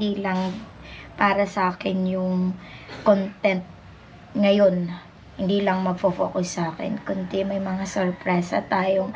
hindi lang para sa akin yung content ngayon. Hindi lang magfo-focus sa akin, kundi may mga sorpresa tayong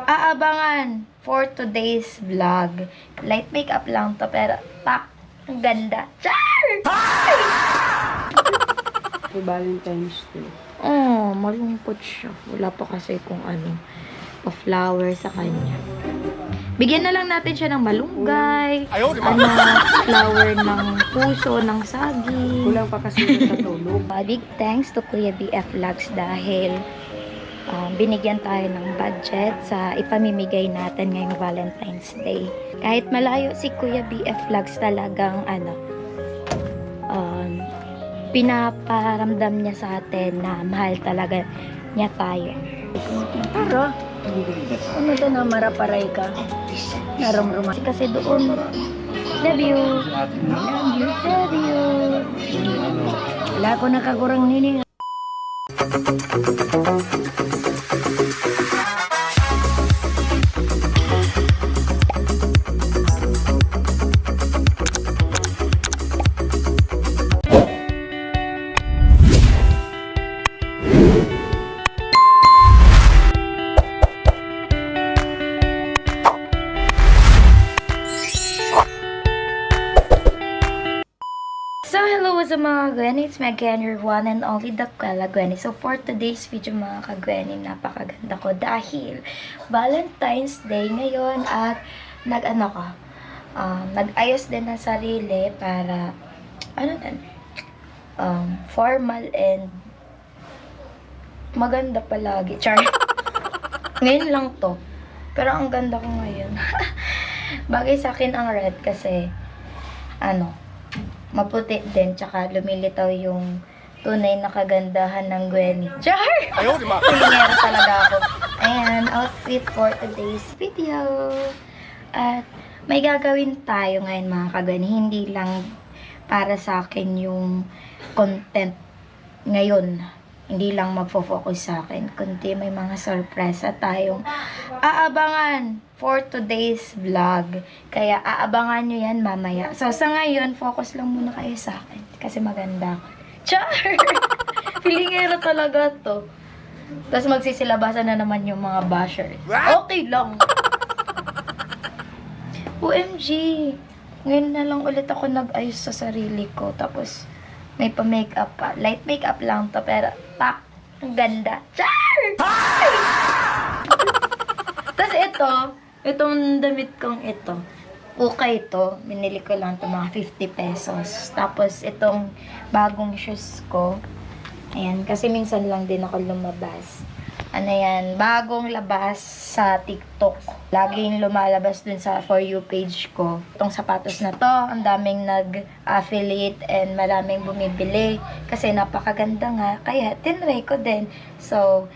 aabangan for today's vlog. Light makeup lang to, pero pak, ang ganda. Char! Happy Valentine's Day. Oh, malungkot siya. Wala pa kasi kung ano, pa-flower sa kanya. Bigyan na lang natin siya ng malunggay, flower ng puso, ng saging. Kulang pa kasi sa tulog. Big thanks to Kuya BF Vlogs dahil binigyan tayo ng budget sa ipamimigay natin ngayong Valentine's Day. Kahit malayo si Kuya BF Vlogs, talagang pinaparamdam niya sa atin na mahal talaga niya tayo. Tara! Ano to na maraparay ka? Narom-rom. Kasi doon, love you. Love you, love you. Wala ko nakagurang nini. So, hello sa mga Gwenny. It's me again, your one and only Dakwela Gwenny. So, for today's video mga ka-Gwenny, napakaganda ko dahil Valentine's Day ngayon at nag-ayos din ng sarili para formal and maganda palagi. Char. Ngayon lang to. Pero ang ganda ko ngayon. Bagay sa akin ang red kasi maputi din, tsaka lumilitaw yung tunay na kagandahan ng Gwenny. Char! Pilingero talaga ako. Ayan, outfit for today's video. At may gagawin tayo ngayon mga ka-Gwenny. Hindi lang para sa akin yung content ngayon. Hindi lang magfo-focus sa akin, kundi may mga sorpresa tayong aabangan for today's vlog. Kaya aabangan nyo yan mamaya. So, sa ngayon, focus lang muna kayo sa akin. Kasi maganda ako. Char! Pilingero talaga to. Tapos magsisilabasan na naman yung mga bashers. Okay lang. OMG! Ngayon na lang ulit ako nag-ayos sa sarili ko. Tapos, may pa-makeup pa. Light makeup lang to, pero pak, ang ganda. Char! Tapos itong damit kong ito, okay ito. Binili ko lang ito mga 50 pesos. Tapos itong bagong shoes ko, ayan, kasi minsan lang din ako lumabas. Bagong labas sa TikTok. Laging lumalabas dun sa For You page ko. Itong sapatos na to, ang daming nag-affiliate and maraming bumibili. Kasi napakaganda nga, kaya tinry ko din. So,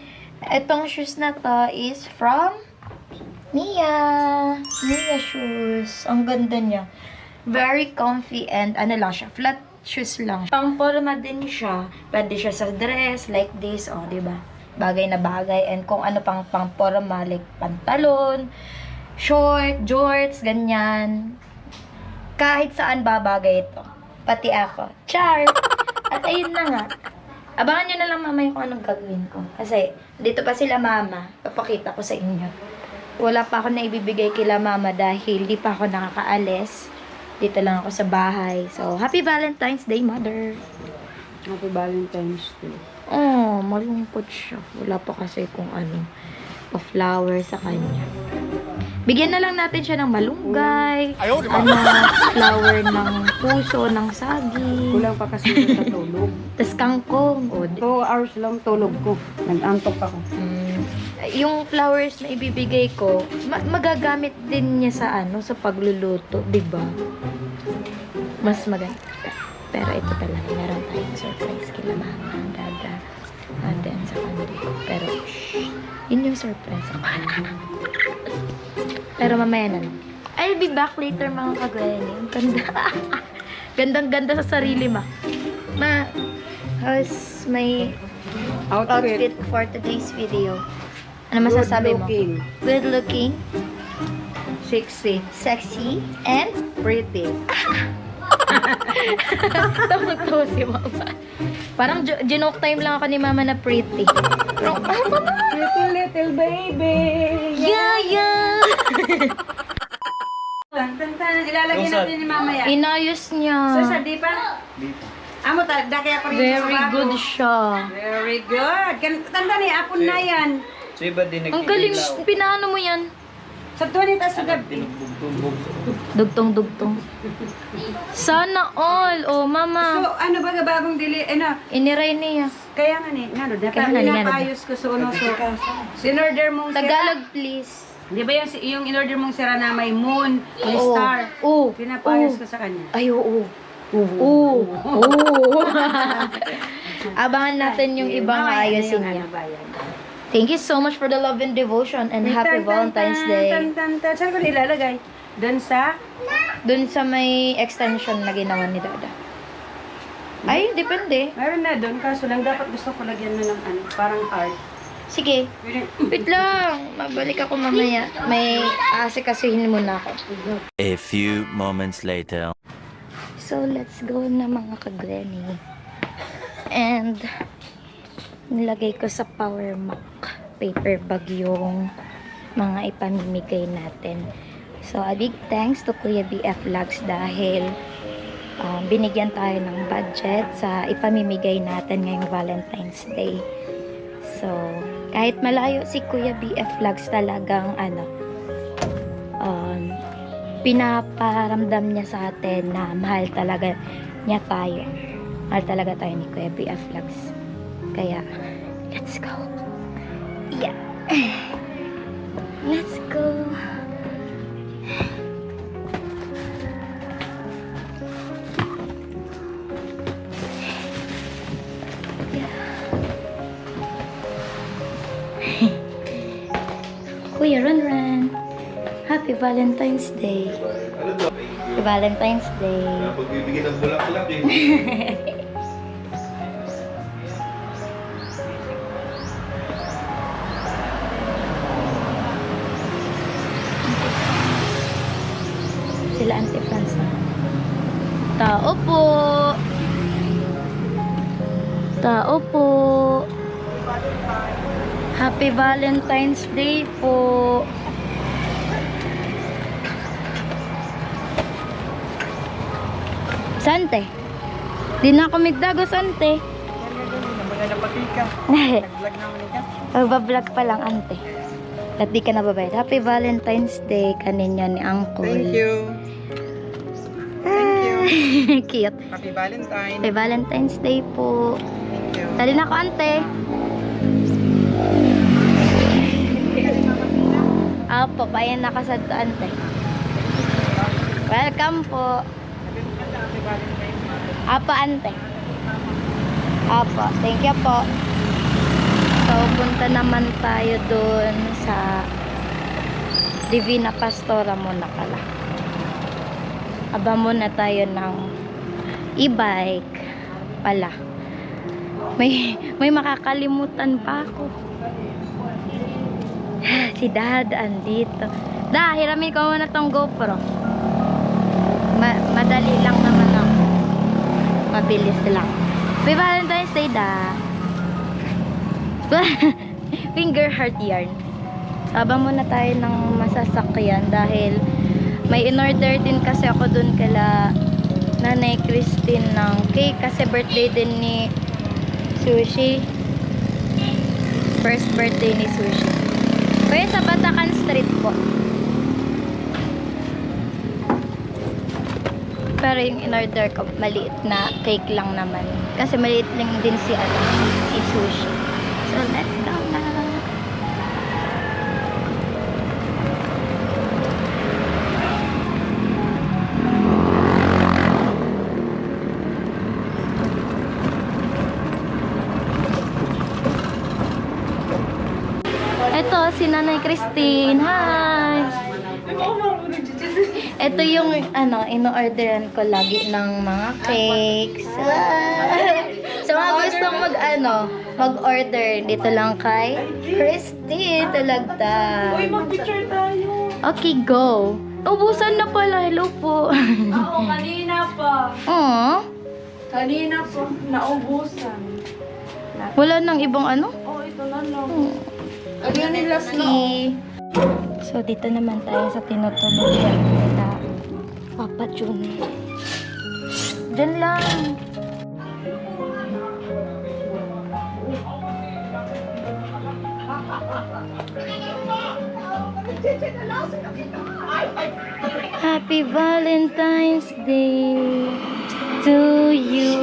itong shoes na to is from Mia shoes. Ang ganda niya. Very comfy and lang siya, flat shoes lang. Pang-forma din siya. Pwede siya sa dress, like this, diba? Bagay na bagay, and kung ano pang pang-forma, like pantalon, short, jorts, ganyan. Kahit saan babagay ito. Pati ako. Char! At ayun na nga. Abangan nyo na lang mamaya kung anong gagawin ko. Kasi, dito pa sila mama. Papakita ko sa inyo. Wala pa ako na ibibigay kila mama dahil di pa ako nakakaalis. Dito lang ako sa bahay. So, Happy Valentine's Day, Mother! Happy Valentine's Day. Oh, malungkot siya. Wala pa kasi kung ano, pa-flower sa kanya. Bigyan na lang natin siya ng malunggay, flower ng puso, ng saging. Kulang pa kasi sa tulog. Tas kangkong. 2 hours lang tulog ko. Nag-antok ako. Yung flowers na ibibigay ko, magagamit din niya sa sa pagluluto, 'di ba? Mas maganda. Pero ito talaga, meron tayong surprise kila mama, dada, and then sa family ko. Pero, yun yung surprise ako. Pero mamaya na lang. I'll be back later mga ka-Gwenny. Ang ganda. Gandang-ganda sa sarili, ma. How's my outfit for today's video? Ano masasabi mo? Good looking. Sexy. Sexy. And Pretty. Tawag-tawa si mama. Parang ginoke time lang ako ni mama na pretty. Pero, Little baby. yeah! Ilalagay natin ni mama yan. Inayos niya. So, di pa? Amo, daki ako rin sa Very bago. good siya. Very good. Tanda ni, apon na yan. So iba din Ang galing, nagkikilaw. pinaano mo yan? Sa tuwan ito sa gabi. Tinugbog-tugbog. Dugtong-dugtong. Sana all. Oh, So, mama. ano ba nga bagong dili, Iniray niya. kaya nga ni, nga no, Kaya nga ni, nga no. pinapayos ko sa uno so. Sinorder mong Tagalog, please. Di ba yung in-order mong sira na may moon, may Oo. star? Oo. Pinapayos Oo. ko sa kanya. Ay, oo. Oo. Oo. Abangan natin yung ibang ayusin niya. Thank you so much for the love and devotion and happy Valentine's Day. Saan ko nilalagay? Doon sa? Dun sa may extension na ginawa ni Dada. Ay, depende. Meron na doon, kaso lang dapat gusto ko lagyan na ng ano, parang heart. Sige. Wait lang. Mabalik ako mamaya. May asikasuhin muna ako. A few moments later. So, let's go na mga ka-Granny. And, nilagay ko sa Power Mac paper bag yung mga ipamimigay natin. So, a big thanks to Kuya BF Vlogs dahil binigyan tayo ng budget sa ipamimigay natin ngayong Valentine's Day. So, kahit malayo si Kuya BF Vlogs talagang pinaparamdam niya sa atin na mahal talaga niya tayo. Mahal talaga tayo ni Kuya BF Vlogs. Kaya, let's go. Yeah. Let's go. Kuya Run. Happy Valentine's Day. Happy Valentine's Day. Pagbibigyan ng bulaklak eh. Sila Auntie Franz na. Tao po. Tao po. Happy Valentine's Day po. Sante. Di na ako migdago, Sante. Magbablog pa lang, ante. At di ka nababayad. Happy Valentine's Day kaninyo ni Uncle. Thank you. Cute. Happy Valentine. Happy Valentine's Day po. Thank you. Dali na ako, ante. Apo, bayan na ka sa ante. Welcome po. Apa, ante. Apa, thank you po. So, punta naman tayo dun sa Divina Pastora muna pala. Aba muna tayo ng e-bike pala. May makakalimutan pa ako. Si Dad andito. Da, hiramin ko muna tong GoPro. Madali lang naman ako. Mabilis lang. Happy Valentine's Day, Da. Finger heart yarn. Sabang muna tayo ng masasakyan dahil may in-order din kasi ako dun kala Nanay Christine ng cake kasi birthday din ni Sushi. First birthday ni Sushi. Kaya sa Batacan Street po. Pero yung in-order ko, maliit na cake lang naman. Kasi maliit lang din si Sushi. So, let's go na. Ito, si Nanay Christine. Hi! Ito yung, ino-orderan ko lagi ng mga cakes. Sa mga gustong mag-order, dito lang kay Christine Talagta. Uy, mag-picture tayo. Okay, go. Ubusan na pala. Hello po. Oo, kanina pa. Aww. Kanina pa. Naubusan. Wala nang ibang ano? Oh, ito na lang. Ano yan yung last na? So, dito naman tayo sa tinutuluyan nila. Papa Jun. Diyan lang. Happy Valentine's Day to you.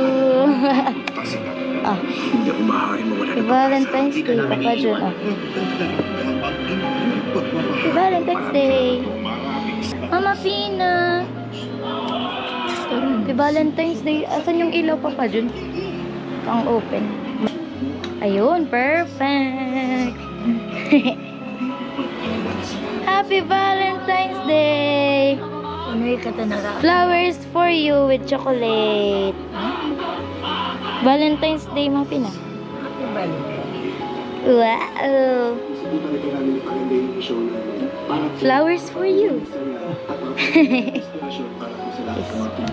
Happy Valentine's Day, Papa Jun. Happy Valentine's Day. Mama Pina. Happy Valentine's Day. Asan yung ilaw, Papa Jun? Pang open. Ayun, perfect. Happy Valentine's Day. Flowers for you with chocolate. Valentine's Day, Mama Pina. Wow. Flowers for you.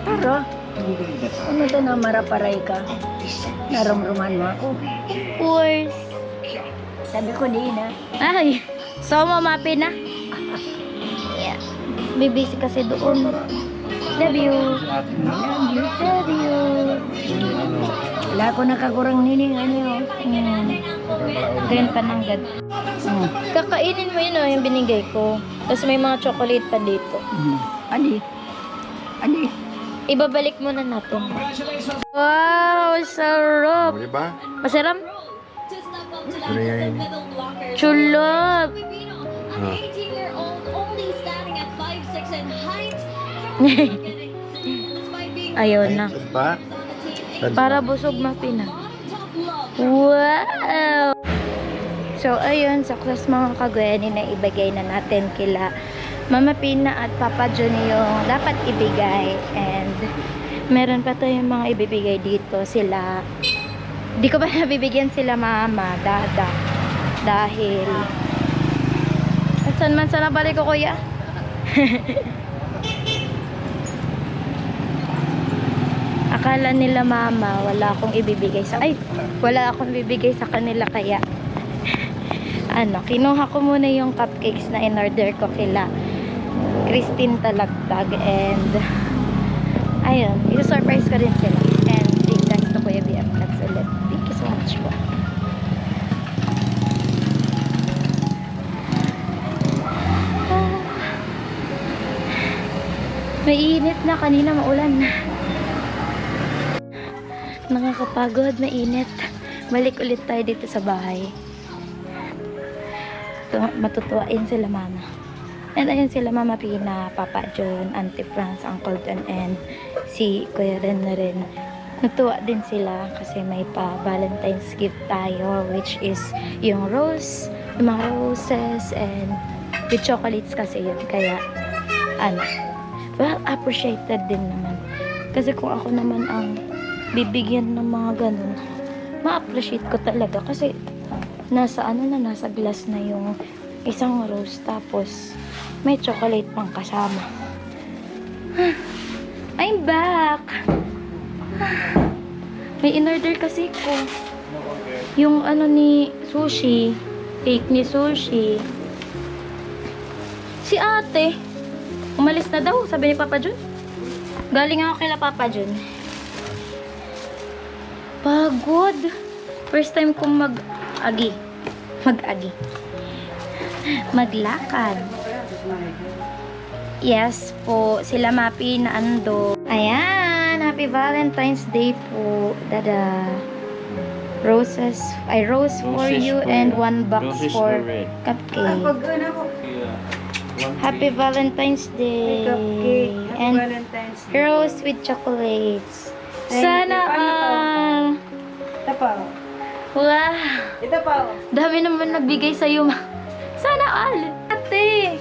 Tara. Ano ito na maraparay ka? Naramruman mo ako. Of course. Sabi ko din na. Ay, so Mama Pina. Yeah. Bibisi kasi doon. Love you. Love you. Wala ko nakagurang nining ano. Ganyan pananggad. Kakainin mo yun yung binigay ko. Tapos may mga chocolate pa dito. Ani? Ibabalik muna natin. Wow, sarap. O, diba? Masarap? Ano yan? Chulop. Ayaw na. Ba? Para busog mapina. Wow! So, ayun, success mga kagwani na ibigay na natin kila Mama Pina at Papa Jun yung dapat ibigay. And meron pa tayong mga ibibigay dito sila. Di ko ba nabibigyan sila Mama, Dada. Dahil saan man sana balik ko, kuya? Akala nila Mama, wala akong ibibigay sa... Ay! Wala akong ibibigay sa kanila kaya... kinuha ko muna yung cupcakes na in-order ko kila Christine Talagtag. And... ayun, i-surprise ko din sila. And big thanks to Kuya BF Vlogs ulit. Thank you so much po. May init na, kanina maulan na. Nakakapagod, mainit. Balik ulit tayo dito sa bahay. Matutuwain sila Mama. And ayun sila Mama Pina, Papa John, Auntie France, Uncle John, and si Kuya Ren na rin. Natuwa din sila kasi may pa Valentine's gift tayo, which is yung rose, yung mga roses, and with chocolates kasi yun. Kaya, well, appreciated din naman. Kasi kung ako naman ang bibigyan ng mga ganun, ma-appreciate ko talaga kasi nasa glass na yung isang rose, tapos may chocolate pang kasama. I'm back! May in-order kasi ko yung ni sushi, cake ni sushi. Si ate umalis na daw, sabi ni Papa Jun. Galing ako kila Papa Jun. Pagod. First time kong mag-agi. Maglakad. Yes po. Sila Mapi na ando. Ayan. Happy Valentine's Day po. Dada. Roses. Rose for you and one box for cupcake. Happy Valentine's Day. And Valentine's Day. rose with chocolates. Thank Sana you. all. Ito pa. Wow. Ito pa. Dami naman nagbigay sa'yo. Sana all. Ate.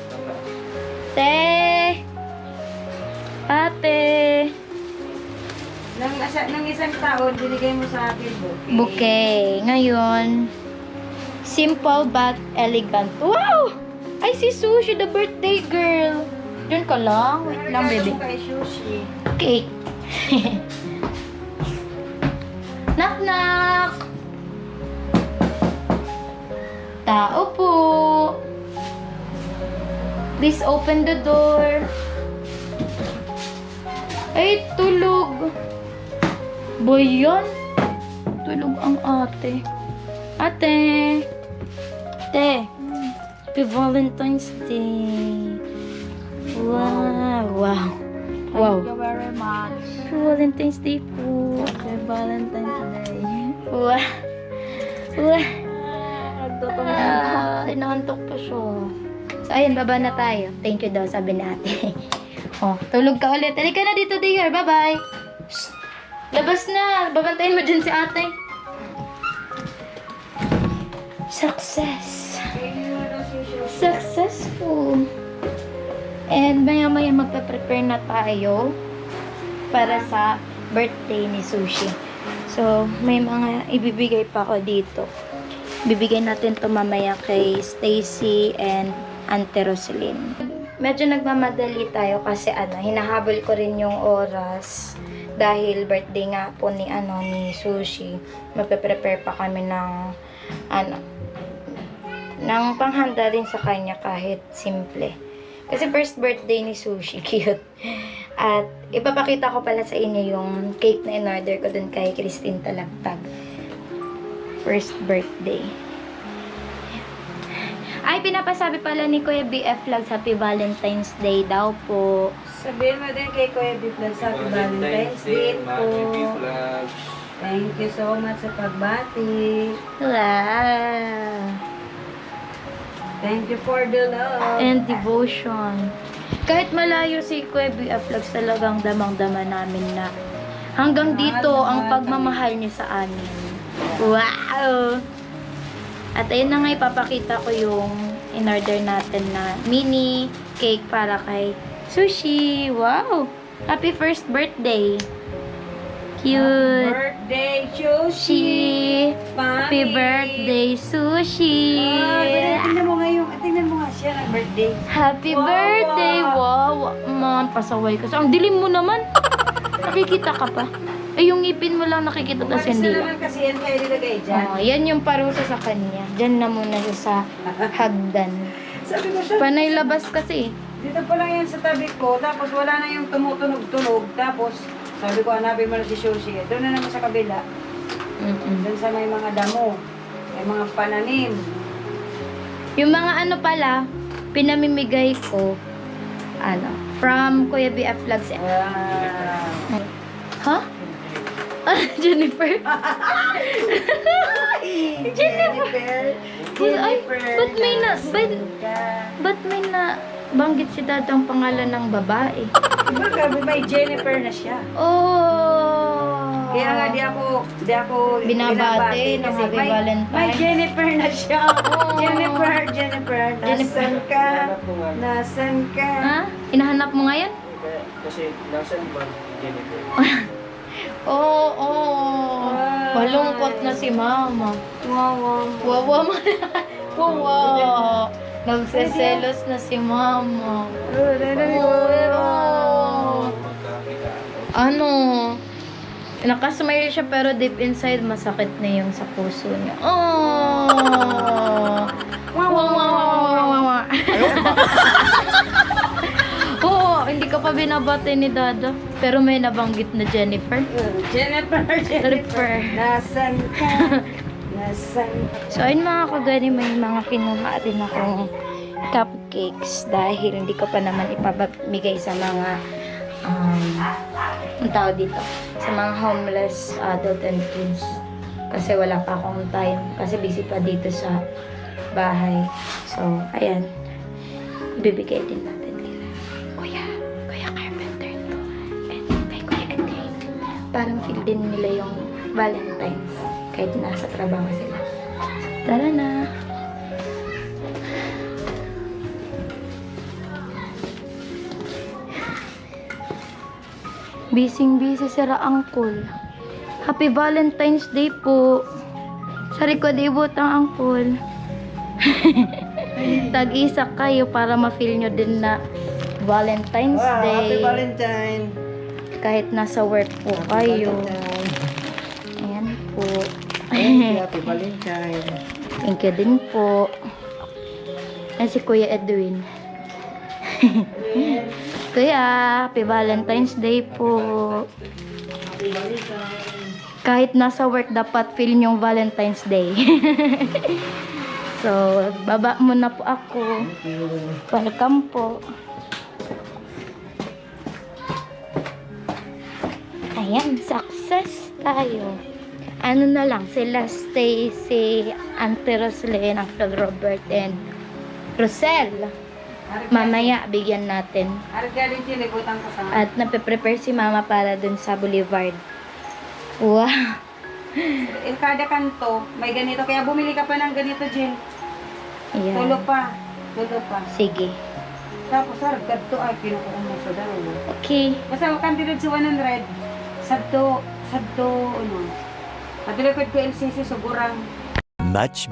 Ate. Nang isang taon, binigay mo sa akin Bouquet. Ngayon, simple but elegant. Wow! Ay, si Sushi, the birthday girl. Diyan ka lang. Wait lang, baby. Kay sushi. Cake. Knock, knock. Tao po. Please open the door. Ay, tulog. Boy, yan. Tulog ang ate. Ate. Ate. Happy Valentine's Day. Wow. Wow. Wow. Thank you very much. Happy Valentine's Day po. Happy Valentine's Day. Wow. Wow. Nagtutulog. Inaantok pa siya. So, ayun, baba na tayo. Thank you daw, sabi natin. Oh, tulog ka ulit. Halika na dito, dear. Bye-bye. Shh. Labas na. Babantayin mo dyan si ate. Success. Successful. And maya-maya magpa-prepare na tayo para sa birthday ni Sushi. So, may mga ibibigay pa ako dito. Bibigay natin to mamaya kay Stacy and Auntie Roselyn. Medyo nagmamadali tayo kasi hinahabol ko rin yung oras dahil birthday nga po ni Sushi. Magpe-prepare pa kami ng panghanda din sa kanya kahit simple. Kasi first birthday ni Sushi, cute. At ipapakita ko pala sa inyo yung cake na in-order ko dun kay Christine Talagtag. First birthday. Ay, pinapasabi pala ni Kuya BF Vlogs, Happy Valentine's Day daw po. Sabihin mo din kay Kuya Biplan sa Happy Valentine's Day po. Thank you so much sa pagbati. Wow. Thank you for the love. And devotion. Kahit malayo si Kuya BF Vlogs, talagang damang-dama namin na hanggang dito ang pagmamahal niya sa amin. Wow! At ayun na nga, ipapakita ko yung in-order natin na mini cake para kay Sushi. Wow! Happy first birthday! Cute! Birthday, Sushi! Sushi! Happy Mami. birthday, Sushi! Tingnan mo nga siya ng birthday. Happy Wow, birthday! Wow! Man, pasaway ka. Ang dilim mo naman. Nakikita ka pa. Eh, yung ngipin mo lang nakikita, tapos Umalis hindi na lang. naman kasi yan kayo nilagay dyan. Oh, yan yung parusa sa kanya. Diyan na muna siya sa hagdan. Sabi ko siya, Panay labas kasi. dito pa lang yan sa tabi ko, tapos wala na yung tumutunog-tunog. Tapos, sabi ko, hanapin mo na si Sushi. Doon na naman sa kabila. Doon sa may mga damo. May mga pananim. Yung mga pala, pinamimigay ko, from Kuya BF Vlogs. Wow. Ha? Jennifer? Jennifer. Ay, ba't may na banggit si Dadang pangalan ng babae? Diba, grabe, may Jennifer na siya. Oh! Kaya nga di ako Binabati ng kasi Happy may Valentine's. Jennifer na siya. Oh. Jennifer, nasan ka? Nasan ka? Ha? Hinahanap mo ngayon? Kasi nasa ba, Jennifer? Oo, oh. Malungkot na si Mama. Wawa mo. Wawa. Nagseselos na si Mama. Oh. Nakasmile siya pero deep inside masakit na yung sa puso niya. Oh. Wawa. Oo, hindi ka pa binabati ni Dada. Pero may nabanggit na Jennifer. Jennifer. Nasan ka? Nasan ka? So, ayun mga kagani, may mga kinuha din akong cupcakes dahil hindi ko pa naman ipabigay sa mga ang tao dito, sa mga homeless adult and kids. Kasi wala pa akong time. Kasi busy pa dito sa bahay. So, ayan. Ibibigay din natin kila Kuya Carpenter to. And kay Kuya Edwin. Parang feel din nila yung Valentine's. Kahit nasa trabaho sila. Tara na! Busy si Uncle. Happy Valentine's Day po. Sorry ko, ibot ang Uncle. Tag-isa kayo para ma-feel nyo din na Valentine's Day. Happy Valentine. Kahit nasa work po kayo. Ayan po. Happy Valentine. Thank you din po. Ayan si Kuya Edwin. Kuya, happy Valentine's Day po. Happy Valentine. Kahit nasa work, dapat feel yung Valentine's Day. So, baba muna po ako. Welcome po. Ayan, success tayo. Ano na lang, sila Stacy, Auntie Roslyn, Uncle Robert, and Rosel. Mamaya, bigyan natin. Argaling tinibutan ko sa... At nape-prepare si Mama para dun sa Boulevard. Wow! Kada kanto, may ganito. Kaya bumili ka pa ng ganito, Jill. Ayan. Tulo pa. Tulo pa. Sige. Tapos, argad to ay kinukuha mo sa dalawa. Okay. Basta makantidad sa 100. Sabto, ano. Matulikod ko LCC, sugurang. Much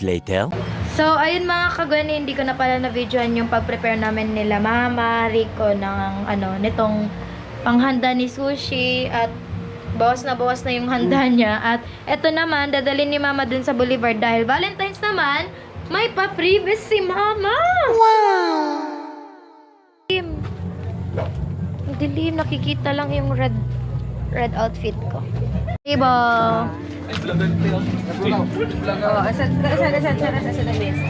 later. So, ayun mga kagwani, hindi ko na pala na-videoan yung pag-prepare namin nila Mama, Rico, ng nitong panghanda ni Sushi, at bawas na yung handa niya. At eto naman, dadalhin ni Mama dun sa Boulevard dahil Valentine's naman, may pa-freebies si Mama! Wow! Dilim, nakikita lang yung red outfit ko. Diba? Oh, sa dalis.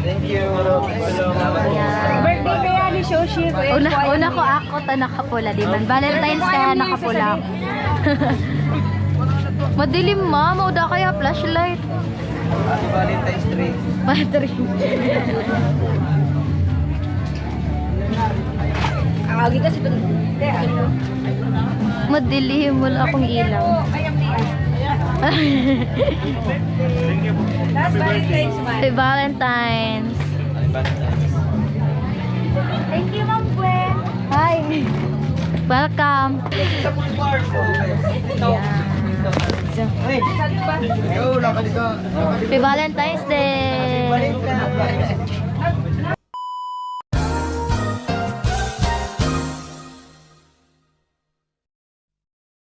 Thank you. Ayan. Birthday kaya ni Shoshi. Una ko ako ta nakapula, di ba? Valentine's kaya nakapula. Madilim ma, mauda kaya flashlight. Happy Valentine's Day. Battery. Agi kasi ito. Madilim, wala akong ilaw. Last Valentine's man. Happy Valentine's. Thank you, Ma'am Gwen. Hi. Welcome. Hey! Yo, naka dito. Happy Valentine's Day. Valentine.